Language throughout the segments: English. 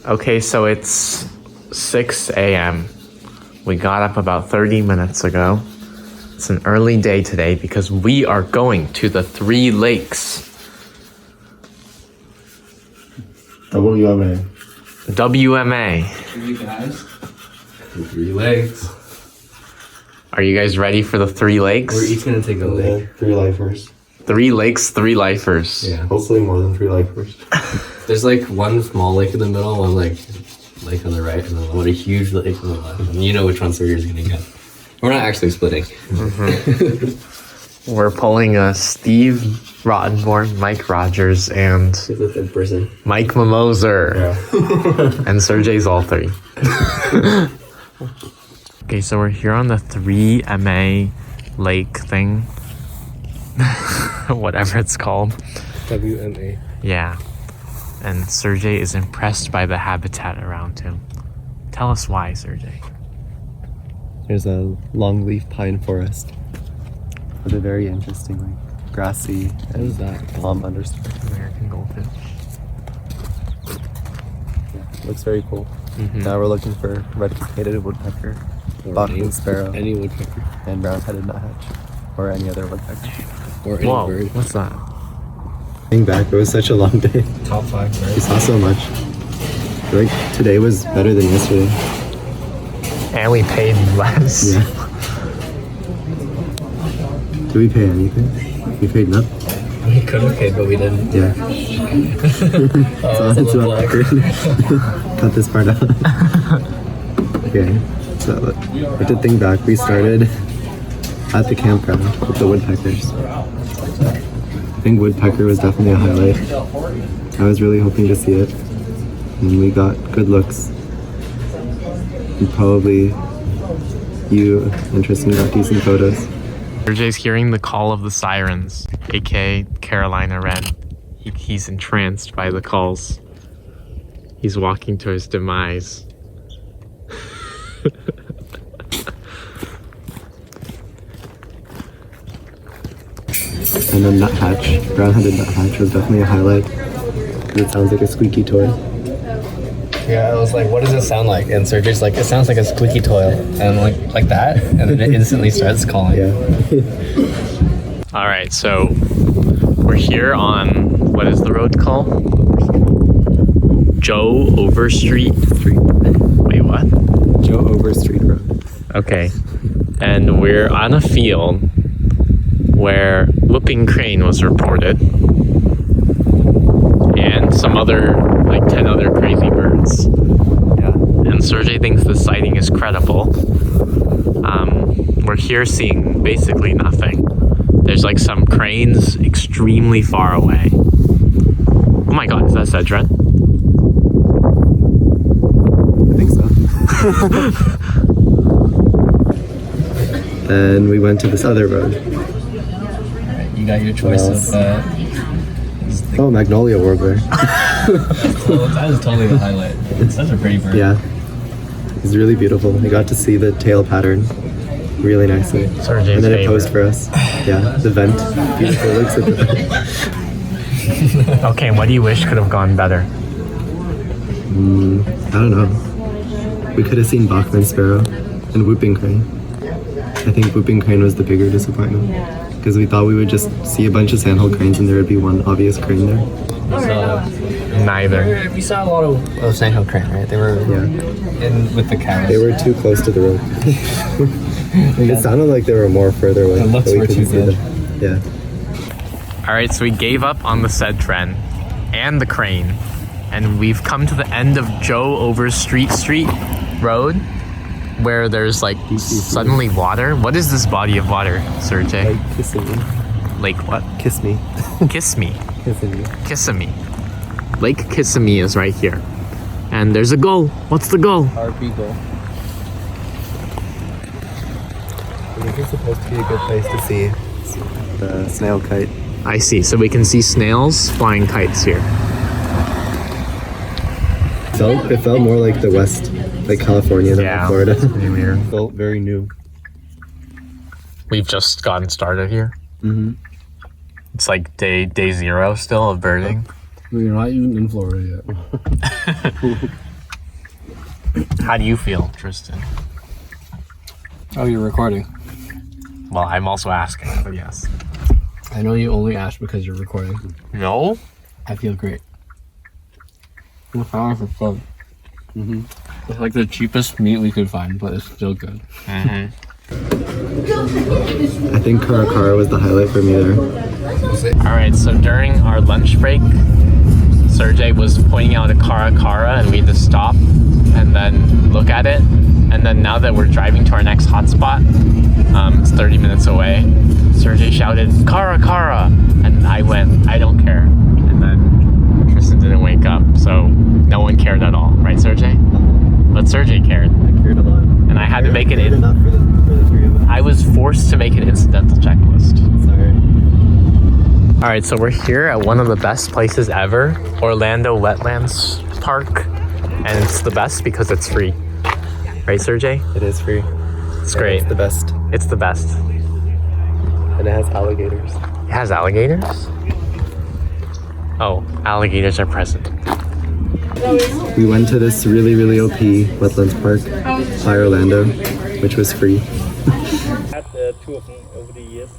Okay, so it's 6 a.m. We got up about 30 minutes ago. It's an early day today because we are going to the 3 lakes. WMA. WMA. You guys? The 3 lakes. Are you guys ready for the 3 lakes? We're each gonna take a lake. 3 lifers. 3 lakes, 3 lifers. Yeah. Hopefully more than 3 lifers. There's like one small lake in the middle, one like lake on the right, and then one a huge lake on the left. And you know which one Sergio's gonna get. We're not actually splitting. Mm-hmm. We're pulling a Steve Rottenborn, Mike Rogers, and Who's the third person? Mike Mimoser. Yeah. And Sergey's all 3. Okay, so we're here on the 3MA lake thing. Whatever it's called. WMA. Yeah. And Sergey is impressed by the habitat around him. Tell us why, Sergey. There's a longleaf pine forest with a very interesting, like, grassy and palm understory. American goldfish. Yeah, looks very cool. Mm-hmm. Now we're looking for red-cockaded woodpecker, Bachman sparrow, Any woodpecker. and brown-headed nuthatch, or any other woodpecker. Or any Whoa, bird. what's that? Looking back, it was such a long day. Top 5 We birds. saw so much. I feel like today was better than yesterday. And we paid less. Yeah. Did we pay anything? We paid nothing. We could have paid, but we didn't. Yeah. Oh, So it's on record. Cut this part out. Okay. So to think back, we started at the campground with the woodpeckers. I think woodpecker was definitely a highlight. I was really hoping to see it, and we got good looks. And probably you and Tristan got decent photos. Sergey's hearing the call of the sirens, aka Carolina Wren. He's entranced by the calls. He's walking to his demise. And then nuthatch, brown-headed nuthatch was definitely a highlight. It sounds like a squeaky toy. Yeah, I was like, what does it sound like? And Sergio's like, it sounds like a squeaky toy. And I'm like that? And then it instantly starts calling. Yeah. All right, so we're here on, what is the road called? Joe Overstreet Street. Wait, what? Joe Overstreet Road. Okay, and we're on a field where whooping crane was reported and some other, like 10 other crazy birds. Yeah. And Sergey thinks the sighting is credible. We're here seeing basically nothing. There's like some cranes extremely far away. Oh my god, is that Cedron? I think so. Then we went to this other road. You got your choice of... Oh, Magnolia Warbler. that is totally the highlight. It's such a pretty bird. Yeah. It's really beautiful. We got to see the tail pattern really nicely. Sergey's And then it favorite. posed for us. Yeah, the vent. Beautiful looks at the vent. Okay, what do you wish could have gone better? I don't know. We could have seen Bachman sparrow and whooping crane. I think whooping crane was the bigger disappointment. Because we thought we would just see a bunch of sandhill cranes and there would be one obvious crane there. Neither. We saw a lot of sandhill crane, right? They were in with the cows. They were too close to the road. It sounded like they were more further away. The looks but we were couldn't too see good. them. Yeah. All right, so we gave up on the Cedron and the crane, and we've come to the end of Joe Overstreet Street Road, where there's like suddenly water. What is this body of water, Sergey? Like kissing me. Lake what? Kiss me. Kissimmee. Kissing me. Kissimmee. Lake Kissimmee is right here. And there's a goal. What's the goal? RP goal. This is supposed to be a good place to see the snail kite. I see. So we can see snails flying kites here. It felt more like the West, like California than Yeah, Florida. it's pretty weird. Felt very new. We've just gotten started here. Mm-hmm. It's like day 0 still of birding. We're not even in Florida yet. How do you feel, Tristan? Oh, you're recording. Well, I'm also asking, but yes. I know you only asked because you're recording. No? I feel great. I'm fine for fun. It's like the cheapest meat we could find, but it's still good. I think Karakara was the highlight for me there. Alright, so during our lunch break, Sergey was pointing out a Karakara and we had to stop and then look at it. And then now that we're driving to our next hotspot, it's 30 minutes away, Sergey shouted, Karakara! And I went, I don't care. And then Tristan didn't wake up, so no one cared at all. Right, Sergey? But Sergey cared. I cared a lot. And I had to make it cared in. enough for the three of us. I was forced to make an incidental checklist. Sorry. Alright, so we're here at one of the best places ever, Orlando Wetlands Park. And it's the best because it's free. Right, Sergey? It is free. It's great. It's the best. It's the best. And it has alligators. It has alligators? Oh, alligators are present. We went to this really, really OP wetlands park by Orlando, which was free. Had two of them over the years.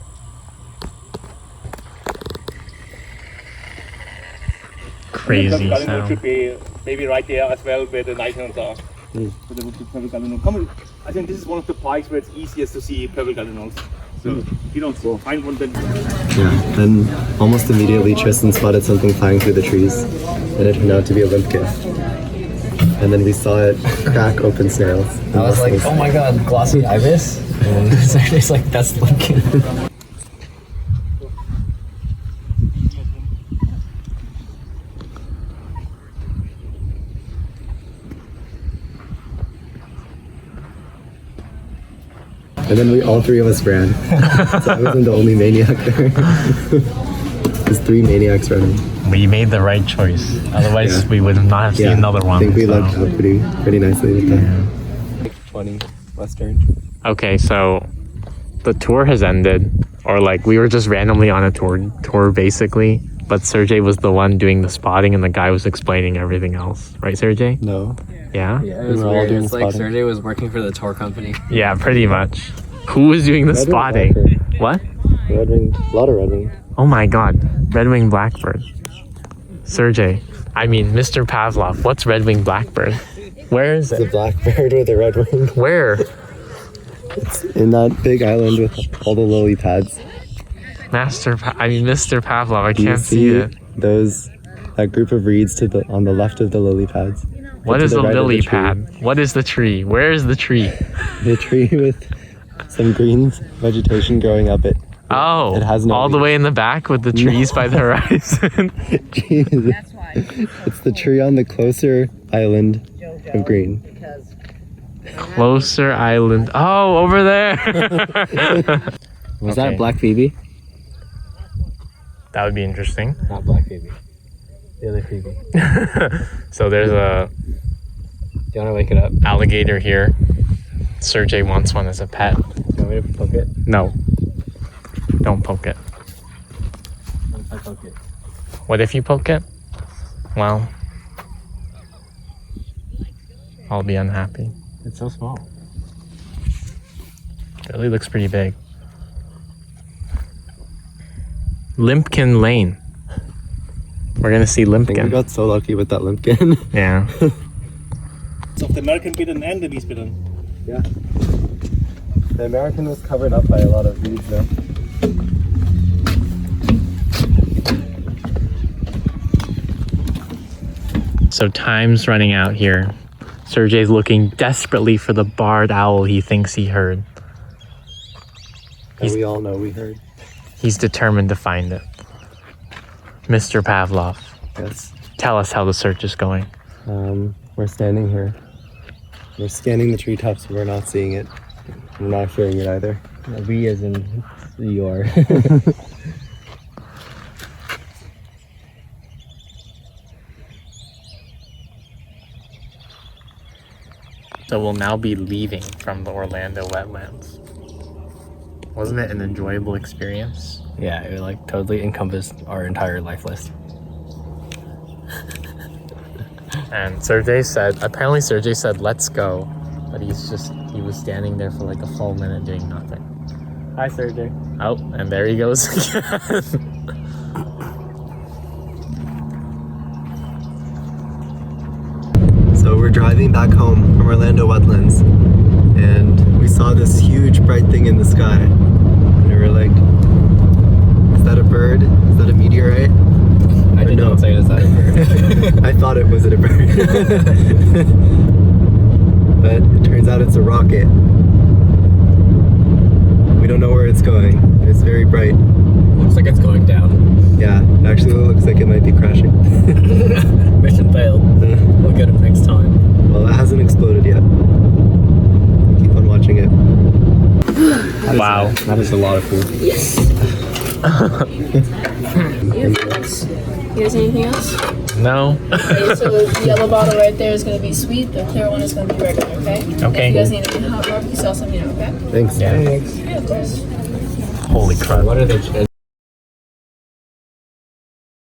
Crazy Galino sound. should be maybe right there as well where the nighthawks are. So there would be purple galino. I think this is one of the parks where it's easiest to see purple galinos. So if you don't find one, then Yeah, then almost immediately Tristan spotted something flying through the trees, and it turned out to be a limp gift. And then we saw it crack open snails. I was like, oh my god, glossy ibis? And Sergey's like, that's Lincoln. And then all three of us ran. So I wasn't the only maniac there. There's three maniacs running. We made the right choice. Otherwise, Yeah. we would not have seen another one. I think we so. lucked out pretty nicely with that. 20 Western. Okay, so the tour has ended. Or like, we were just randomly on a tour basically. But Sergey was the one doing the spotting and the guy was explaining everything else. Right, Sergey? No. Yeah? Yeah, it was We were all weird. doing It's like spotting. Sergey was working for the tour company. Yeah, pretty much. Who was doing the Red-winged spotting? blackbird. What? Red-winged, a lot of red-winged. Oh my god, red-winged blackbird. Sergey, I mean Mr. Pavlov, what's red-winged blackbird? Where is It's a it? blackbird with a red wing. Where? In that big island with all the lily pads. Mr. Pavlov, I Do you can't see it. that group of reeds on the left of the lily pads? What to is the a right of the lily tree. pad? What is the tree? Where is the tree? The tree with some green vegetation growing up it. Oh, It has no all the leaves. way in the back with the trees by the horizon. Jesus. It's the tree on the closer island of green. Closer island. Oh, over there. Was Okay. that Black Phoebe? That would be interesting. Not Black Phoebe. The other Phoebe. So there's a Do you want to wake it up? alligator here. Sergey wants one as a pet. Do you want me to poke it? No. Don't poke it. What if I poke it? What if you poke it? Well, I'll be unhappy. It's so small. It really looks pretty big. Limpkin Lane. We're gonna see I think we Limpkin. got so lucky with that limpkin. Yeah. it's of the American bittern and the Wies bittern. Yeah. The American was covered up by a lot of weeds though. So time's running out here. Sergey's looking desperately for the barred owl he thinks he heard. And we all know we heard. He's determined to find it. Mr. Pavlov, Yes. tell us how the search is going. We're standing here. We're scanning the treetops, but we're not seeing it. We're not hearing it either. We as in you are. So we'll now be leaving from the Orlando wetlands. Wasn't it an enjoyable experience? Yeah, it like totally encompassed our entire life list. And apparently Sergey said, let's go. But he was standing there for like a full minute doing nothing. Hi, Sergey. Oh, and there he goes again. So we're driving back home from Orlando Wetlands, and we saw this huge bright thing in the sky. And we were like, is that a bird? Is that a meteorite? I did not say it was that a bird. I thought it was a bird. But it turns out it's a rocket. We don't know where it's going. It's very bright. Looks like it's going down. Yeah, actually it looks like it might be crashing. Mission failed. We'll get it next time. Well, it hasn't exploded yet. Keep on watching it. Wow. That is a lot of food. Yes. Anything else? You guys anything else? No. Okay, so the yellow bottle right there is going to be sweet. The clear one is going to be regular, okay? Okay. If you guys need any hot barbecue sauce, let me know, okay? Thanks. Yeah. Yeah, of course. Holy crap. What are they?